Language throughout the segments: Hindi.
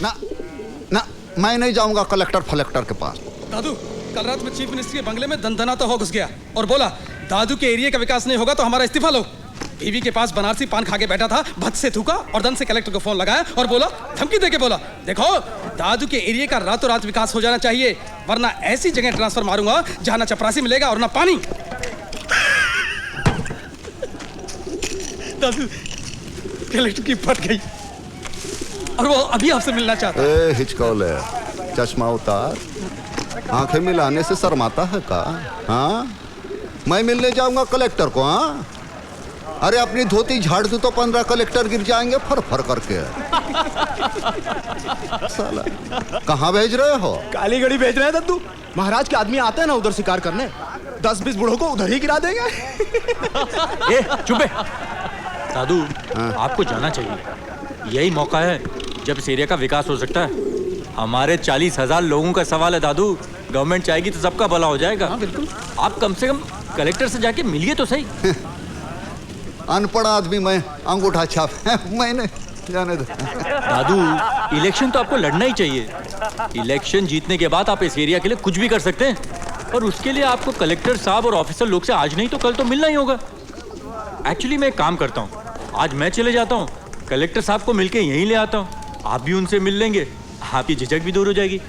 ना ना, मैं नहीं जाऊंगा कलेक्टर फलेक्टर के पास। दादू, कल रात में चीफ मिनिस्टर के बंगले में दंदनाता हो घुस गया और बोला दादू के एरिया का विकास नहीं होगा तो हमारा इस्तीफा लो। बीवी के पास बनारसी पान खा के बैठा था, भद से थूका और दन से कलेक्टर को फोन लगाया और बोला, धमकी देके बोला, देखो दादू के एरिया का रातों रात विकास हो जाना चाहिए, वरना ऐसी जगह ट्रांसफर मारूंगा जहां ना चपरासी मिलेगा और ना पानी। दादू, कलेक्टर की फट गई और वो अभी आपसे मिलना चाहता है। ए हिचकौले, चश्मा उतार, आंखें मिलाने से शर्माता है का? हाँ, मैं मिलने जाऊंगा कलेक्टर को? हाँ, अरे अपनी धोती झाड़ दूं तो 15 कलेक्टर गिर जाएंगे फर फर करके। साला, कहाँ भेज रहे हो? कालीगढ़ी भेज रहे हैं दद्दू। महाराज के आदमी आते हैं ना उधर शिकार करने, 10-20 बूढ़ों को उधर ही गिरा देंगे। ए, चुप है। दादू, आपको जाना चाहिए, यही मौका है जब इस एरिया का विकास हो सकता है। हमारे 40,000 लोगों का सवाल है दादू, गवर्नमेंट चाहेगी तो सबका भला हो जाएगा। हाँ, बिल्कुल। आप कम से कम कलेक्टर से जाके मिलिए तो सही। अनपढ़ आदमी मैं, अंगूठा छाप मैंने जाने दो। दादू, इलेक्शन तो आपको लड़ना ही चाहिए। इलेक्शन जीतने के बाद आप इस एरिया के लिए कुछ भी कर सकते हैं, और उसके लिए आपको कलेक्टर साहब और ऑफिसर लोग से आज नहीं तो कल तो मिलना ही होगा। एक्चुअली मैं एक काम करता हूँ, आज मैं चले जाता हूँ, कलेक्टर साहब को मिलके यहीं ले आता हूँ, आप भी उनसे मिल लेंगे, आपकी झिझक भी दूर हो जाएगी।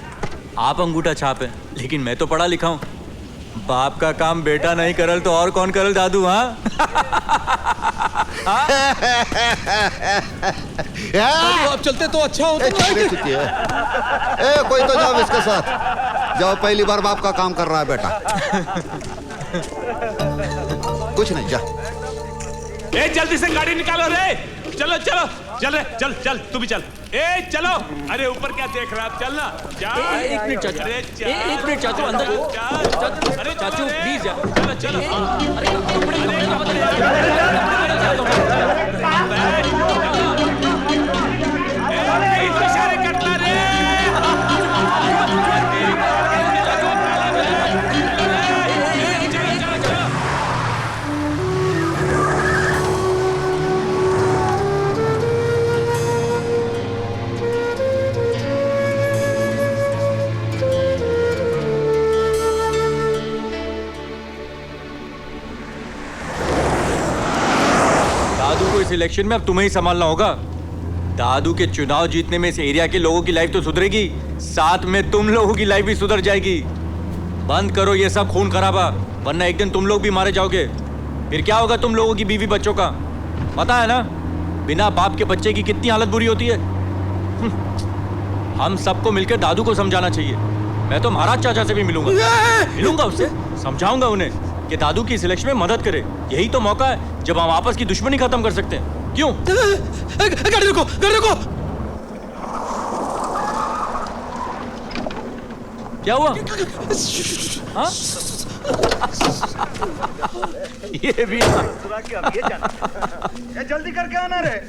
आप अंगूठा छाप है, लेकिन मैं तो पढ़ा लिखा हूँ। बाप का काम बेटा नहीं करल तो और कौन करल दादू? हाँ आप चलते तो अच्छा होता। कोई तो जाओ इसके साथ, जाओ, पहली बार बाप का काम कर रहा है बेटा। कुछ नहीं, जा। ए जल्दी से गाड़ी निकालो रे, चलो चलो, चल रे, चल चल, तू भी चल। ए चलो, अरे ऊपर क्या देख रहा है, चलना। एक मिनट चाचू, अरे चल, एक मिनट चाचू, अंदर अरे चाचू प्लीज यार, चलो चलो। इशारे करता रे। इस इलेक्शन में अब तुम्हें ही संभालना होगा। दादू के चुनाव जीतने में इस एरिया के लोगों की लाइफ तो सुधरेगी, साथ में तुम लोगों की लाइफ भी सुधर जाएगी। बंद करो ये सब खून खराबा, वरना एक दिन तुम लोग भी मारे जाओगे। फिर क्या होगा तुम लोगों की बीवी बच्चों का? पता है ना, बिना बाप के बच्चे की कितनी हालत बुरी होती है। हम सबको मिलकर दादू को समझाना चाहिए। मैं तो महाराज चाचा से भी मिलूंगा उससे, समझाऊंगा उन्हें कि दादू की सिलेक्शन में मदद करे। यही तो मौका है जब हम आपस की दुश्मनी खत्म कर सकते हैं। क्यों? गाड़ी रुको, गाड़ी रुको। क्या हुआ? हाँ? ये भी जल्दी करके आना रे।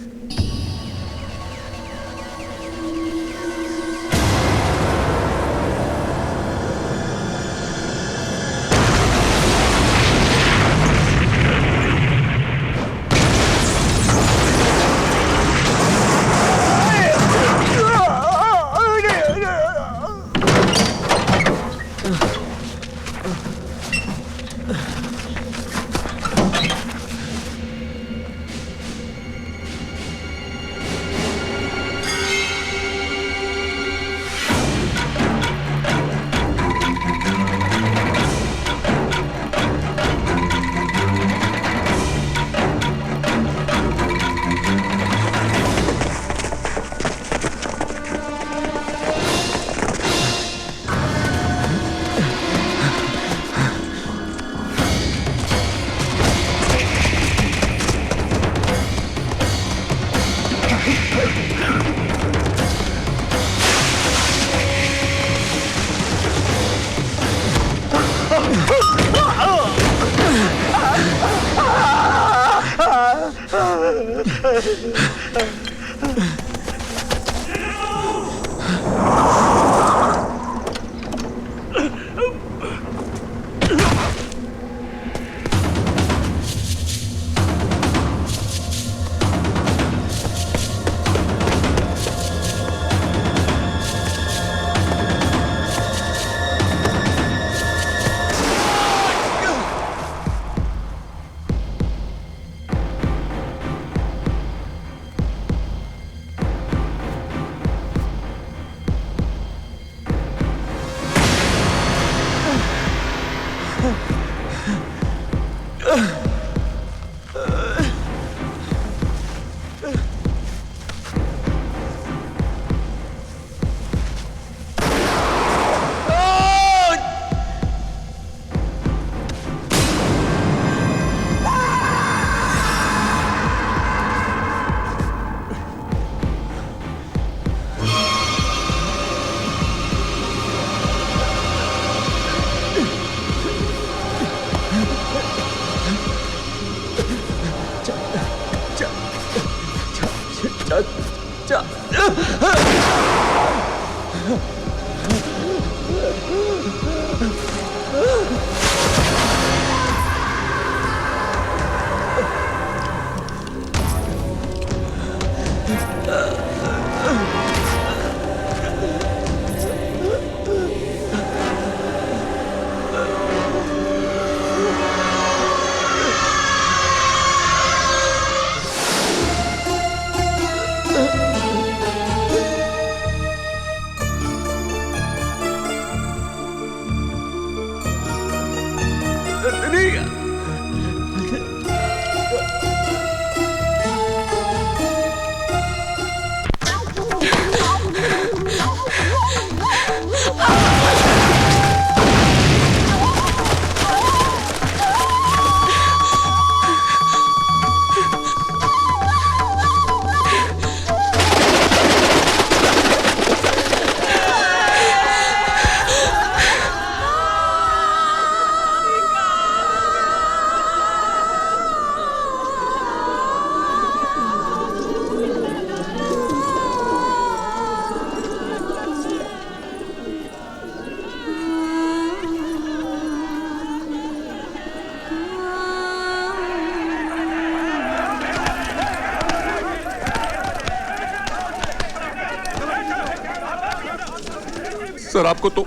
सर आपको तो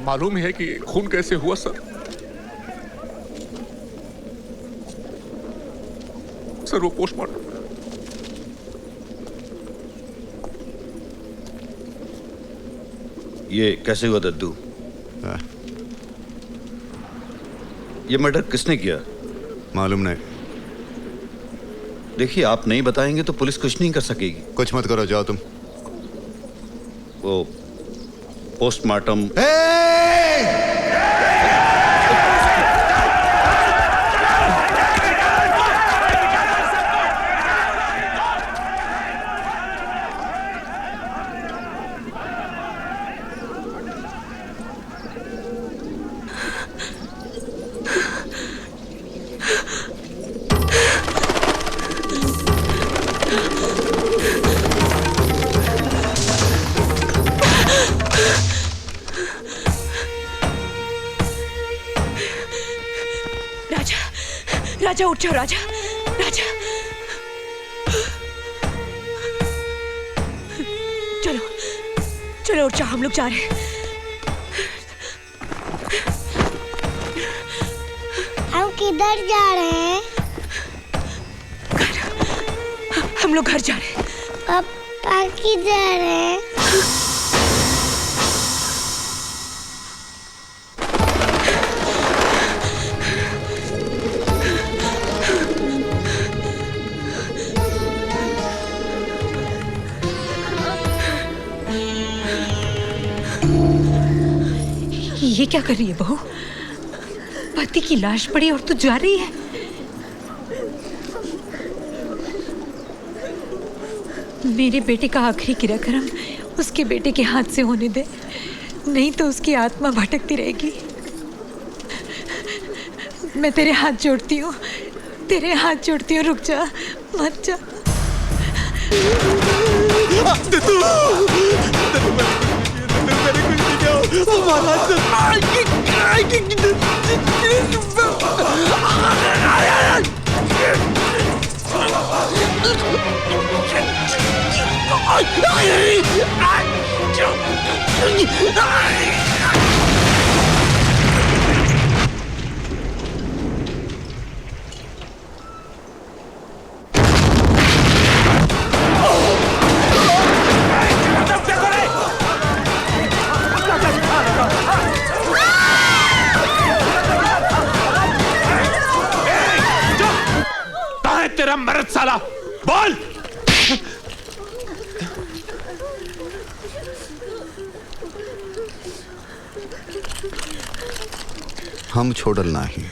मालूम है कि खून कैसे हुआ सर? सर वो पोस्टमार्टम ये कैसे हुआ दद्दू? ये मर्डर किसने किया? मालूम नहीं। देखिए आप नहीं बताएंगे तो पुलिस कुछ नहीं कर सकेगी। कुछ मत करो, जाओ तुम। वो पोस्टमार्टम राजा उठ जाओ, राजा राजा चलो चलो उठ जाओ, हम लोग जा रहे हैं। हम किधर जा रहे हैं? हम लोग घर जा रहे हैं। पापा किधर है? ये क्या कर रही है बहू? पति की लाश पड़ी और तू जा रही है? मेरे बेटे का आखिरी क्रियाक्रम उसके बेटे के हाथ से होने दे, नहीं तो उसकी आत्मा भटकती रहेगी। मैं तेरे हाथ जोड़ती हूँ, तेरे हाथ जोड़ती हूँ, रुक जा, मत जा। तेरा मर्द साला बोल। हम छोड़ल नहीं।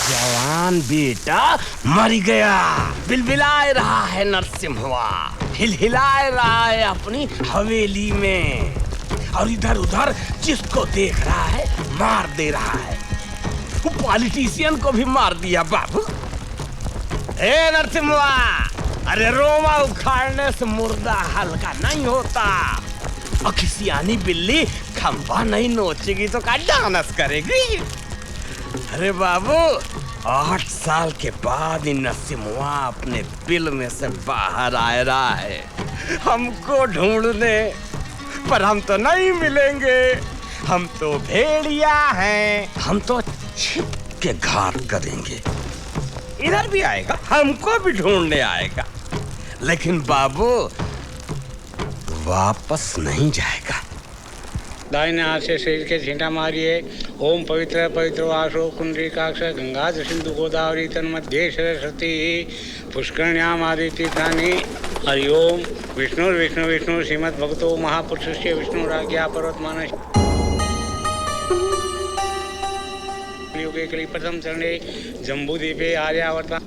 जवान बेटा मर गया, बिलबिलाए रहा है नरसिम्हवा, हिलहिलाए रहा है अपनी हवेली में, और इधर उधर जिसको देख रहा है मार दे रहा है। पॉलिटिशियन को भी मार दिया बाबू। हे नरसिम्हा, अरे रोमा उखाड़ने से मुर्दा हल्का नहीं होता, और किसी आनी बिल्ली खंभा नहीं नोचेगी तो क्या डांस करेगी। अरे बाबू, 8 साल के बाद ही नरसिम्हा अपने बिल में से बाहर आ रहा है हमको ढूंढने, पर हम तो नहीं मिलेंगे, हम तो भेड़िया हैं, हम तो छिप के घात करेंगे। इधर भी आएगा, हमको भी ढूंढने आएगा, लेकिन बाबू वापस नहीं जाएगा। दाहिने हाथ से शरीर के झींटा मारिए। ओम पवित्र पवित्र वासो कुंडलीकाक्ष गंगा सिंधु गोदावरी तन्मध्ये सरस्वती पुष्करण्याम आदि तीर्थानि। हरि ओम। विष्णु विष्णु विष्णु श्रीमद् भगवतो महापुरुषस्य विष्णुराज्ञा पर्वतमानस्य युगे कली प्रथम चरणे जम्बूद्वीपे आर्यावर्ता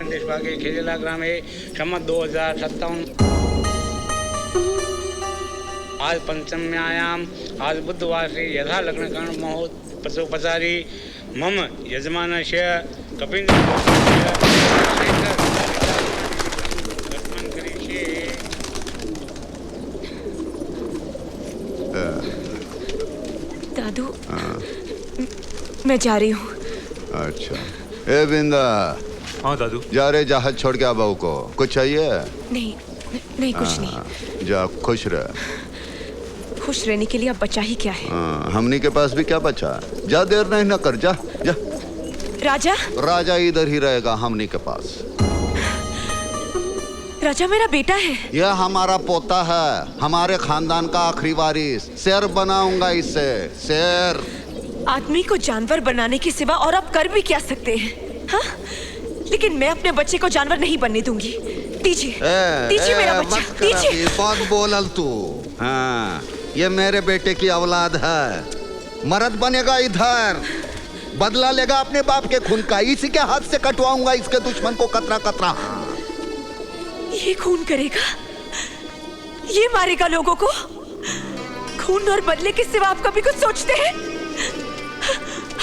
देशभागे खेजला ग्रामे सम्मत 2057। आज पंचम्यायाम, आज बुधवासरे यथा लग्न कर्ण महोत पचोपचारी मम यजमानस्य कपिल दादू, मैं जा रही हूँ। अच्छा, ए बिंदा। हाँ दादू। जा रहे जहाज छोड़ के बहू को कुछ चाहिए? नहीं नहीं, कुछ नहीं। जा, खुश रह। खुश रहने के लिए अब बचा ही क्या है? हमनी के पास भी क्या बचा? जा, देर नहीं न कर, जा जा। राजा? राजा इधर ही रहेगा हमनी के पास। राजा मेरा बेटा है। यह हमारा पोता है, हमारे खानदान का आखिरी वारिस। शेर बनाऊंगा इसे, शेर। आदमी को जानवर बनाने के सिवा और आप कर भी क्या सकते हैं? हाँ? लेकिन मैं अपने बच्चे को जानवर नहीं बनने दूंगी। दीजिए, दीजिए मेरा बच्चा, दीजिए। बहुत बोलल तू। हाँ, ये मेरे बेटे की औलाद है, मर्द बनेगा इधर, बदला लेगा अपने बाप के खून का। इसी के हाथ से कटवाऊंगा इसके दुश्मन को कतरा कतरा। ये खून करेगा, ये मारेगा लोगों को। खून और बदले के सिवा आप कभी कुछ सोचते हैं?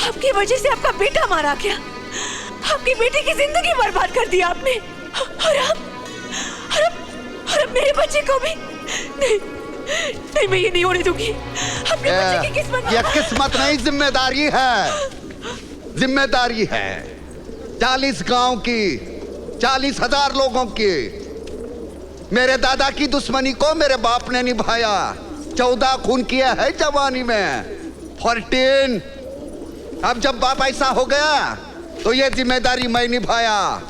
आपकी वजह से आपका बेटा मारा गया, आपकी बेटी की जिंदगी बर्बाद कर दी आपने, और अब मेरे बच्चे को भी नहीं, नहीं, मैं ये नहीं होने दूंगी। अपने बच्चे की किस्मत, ये किस्मत नहीं, जिम्मेदारी है, जिम्मेदारी है। 40 गांव की, 40,000 लोगों की। मेरे दादा की दुश्मनी को मेरे बाप ने निभाया। 14 खून किया है जवानी में, 14। अब जब बाप ऐसा हो गया तो ये जिम्मेदारी मैं निभाया,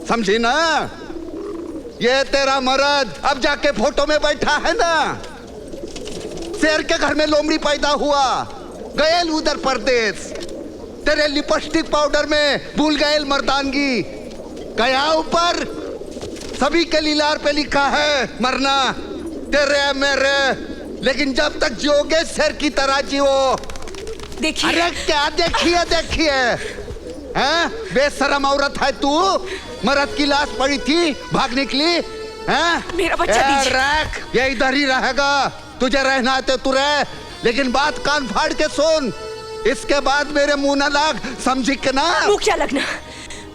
समझी ना? ये तेरा मर्द अब जाके फोटो में बैठा है ना, शेर के घर में लोमड़ी पैदा हुआ, गयल उधर परदेश, तेरे लिपस्टिक पाउडर में भूल गयल मर्दानगी। गया ऊपर, सभी के लीलार पे लिखा है मरना, तेरे मेरे, लेकिन जब तक जियोगे शेर की तरह जियो। देखिए। अरे क्या देखिए, देखिए, हैं? बेशरम औरत है तू। मर्द की लाश पड़ी थी, भाग निकली, हैं? मेरा बच्चा दीजिए। रख, ये इधर ही रहेगा। तुझे रहना है तो तू रह, लेकिन बात कान फाड़ के सुन। इसके बाद मेरे मुंह न लाग, समझी के ना? मुंह क्या लगना?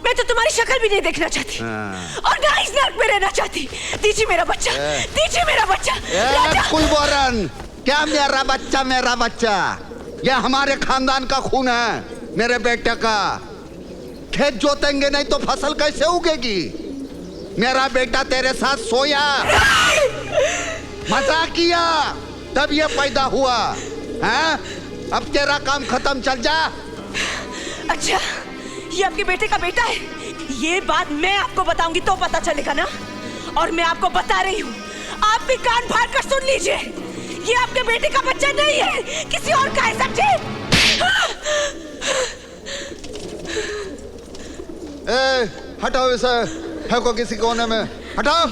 मैं तो तुम्हारी शक्ल भी नहीं देखना चाहती, और ना इस नर्क में रहना चाहती। दीजिए मेरा बच्चा, दीजिए मेरा बच्चा। कुलबोरन, क्या मेरा बच्चा? मेरा बच्चा, यह हमारे खानदान का खून है, मेरे बेटे का। खेत जोतेंगे नहीं तो फसल कैसे उगेगी? मेरा बेटा तेरे साथ सोया, मजाक किया, तब ये पैदा हुआ, हैं? अब तेरा काम खत्म, चल जा। अच्छा, ये आपके बेटे का बेटा है? ये बात मैं आपको बताऊंगी तो पता चलेगा ना, और मैं आपको बता रही हूँ, आप भी कान फाड़ कर सुन लीजिए। ये आपके बेटे का बच्चा नहीं है, किसी और का है, समझे? ए, हटाओ इसे, फेंको किसी कोने में, हटाओ।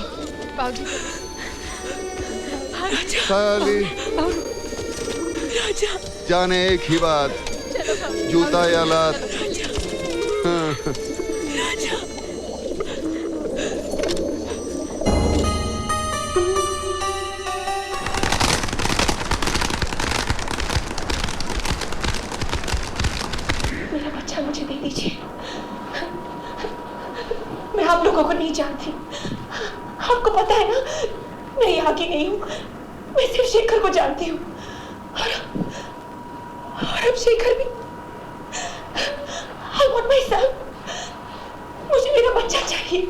साली, जाने एक ही बात, जूता या लात। बच्चा मुझे दे दीजिए। मैं आप लोगों को नहीं जानती, आपको पता है ना, मैं यहाँ की नहीं हूँ, मैं सिर्फ शेखर को जानती हूँ। और अब शेखर भी, I want my son, मुझे मेरा बच्चा चाहिए,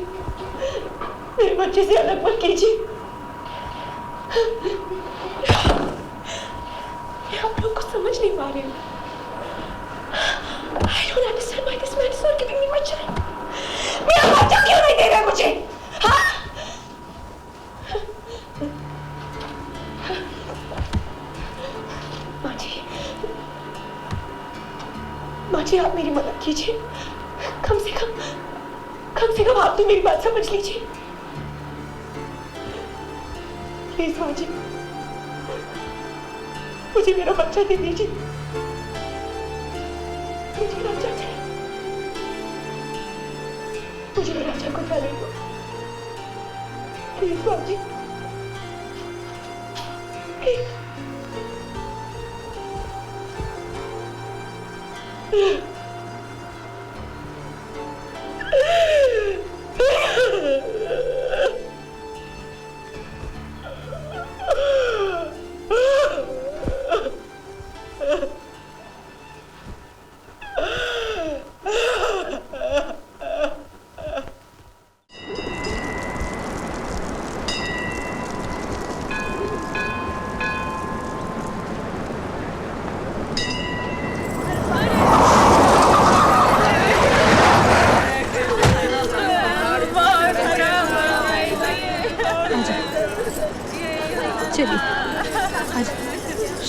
मेरे बच्चे से अलग मत कीजिए। आप लोग को समझ नहीं पा रहे हो। I don't understand why this man is not giving me my child. मेरा बच्चा क्यों नहीं दे रहा मुझे? हाँ? माँ जी आप मेरी मदद कीजिए, कम से कम आप तो मेरी बात समझ लीजिए। प्लीज माँ जी, मुझे मेरा बच्चा दे दीजिए, मुझे राजा चाहिए, मुझे राजा को जाने दो, प्लीज माँ जी, प्लीज।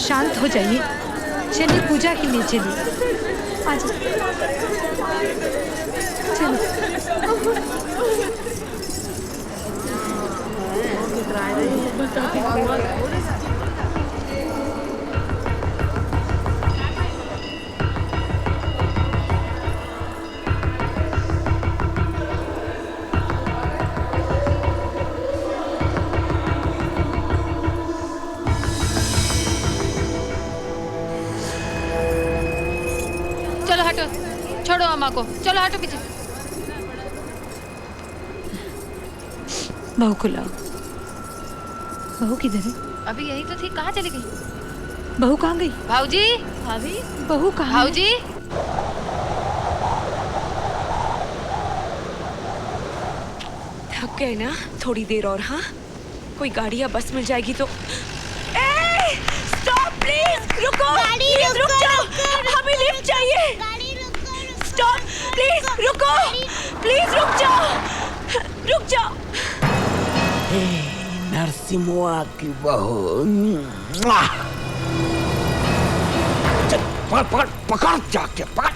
शांत हो जाइए, चलिए पूजा के लिए चलिए। आज छोड़ो अम्मा को, चलो हटो पीछे। बहू को लाओ। बहू किधर है? अभी यही तो थी, कहाँ चली गई? बहू कहाँ गई? भाऊजी, भाभी, बहू कहाँ? भाऊजी, थक गए ना, थोड़ी देर और। हाँ, कोई गाड़ी या बस मिल जाएगी तो। स्टॉप प्लीज, रुको, प्लीज रुक जाओ, हमें लिफ्ट चाहिए। स्टॉप प्लीज, रुको, प्लीज रुक जाओ, रुक जाओ। नरसिम्हा की बहू, चल पकड़ जाके पकड़।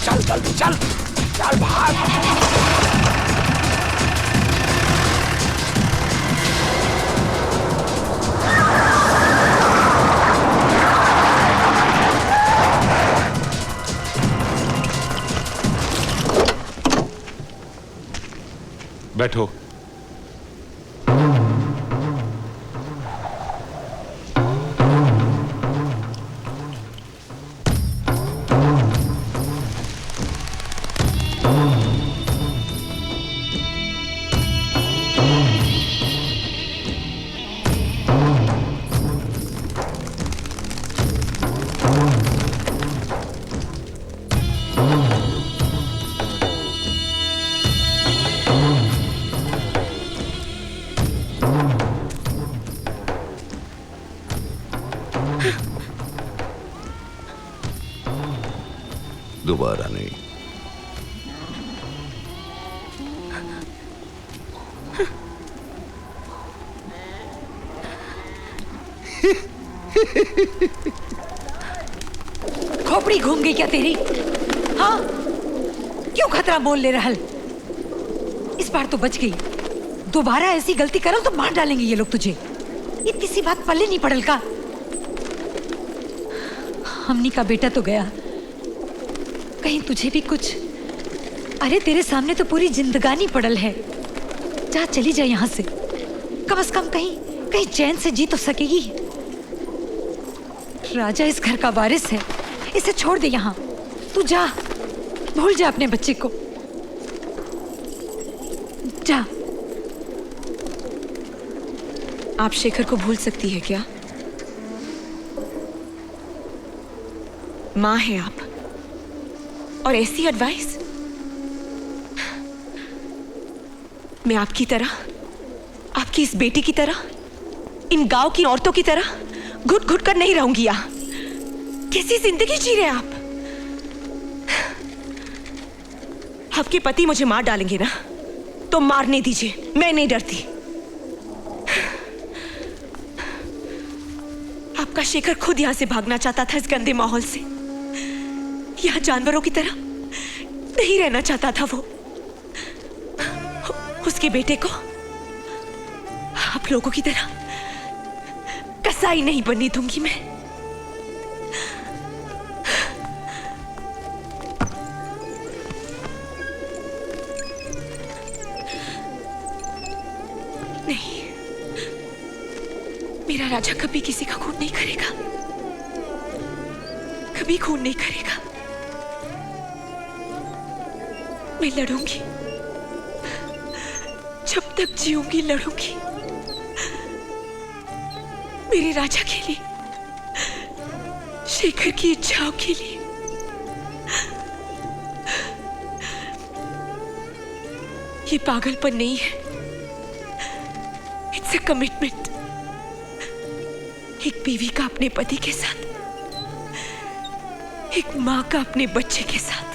चल चल चल चल भाग। बैठो। दोबारा नहीं। खोपड़ी घूम गई क्या तेरी? हाँ, क्यों खतरा मोल ले रहल? इस बार तो बच गई, दोबारा ऐसी गलती करो तो मार डालेंगे ये लोग तुझे। इतनी सी बात पल्ले नहीं पड़ल का? हमनी का बेटा तो गया, कहीं तुझे भी कुछ। अरे तेरे सामने तो पूरी जिंदगानी पड़ल है, जा चली जा यहाँ से। कम से कम कहीं कहीं चैन से जी तो सकेगी। राजा इस घर का वारिस है, इसे छोड़ दे यहाँ। तू जा, भूल जा अपने बच्चे को, जा। आप शेखर को भूल सकती है क्या? माँ है आप, और ऐसी एडवाइस? मैं आपकी तरह, आपकी इस बेटी की तरह, इन गांव की औरतों की तरह घुट घुट कर नहीं रहूंगी यहाँ। कैसी जिंदगी जी रहे आप? आपके पति मुझे मार डालेंगे ना, तो मारने दीजिए, मैं नहीं डरती। आपका शेखर खुद यहां से भागना चाहता था, इस गंदे माहौल से। यहां जानवरों की तरह नहीं रहना चाहता था वो। उसके बेटे को आप लोगों की तरह कसाई नहीं बनने दूंगी मैं। नहीं, मेरा राजा कभी किसी का खून नहीं करेगा, कभी खून नहीं करेगा। मैं लड़ूंगी, जब तक जीऊंगी लड़ूंगी, मेरे राजा के लिए, शेखर की इच्छाओं के लिए। ये पागलपन नहीं है, इट्स अ कमिटमेंट। एक बीवी का अपने पति के साथ, एक माँ का अपने बच्चे के साथ।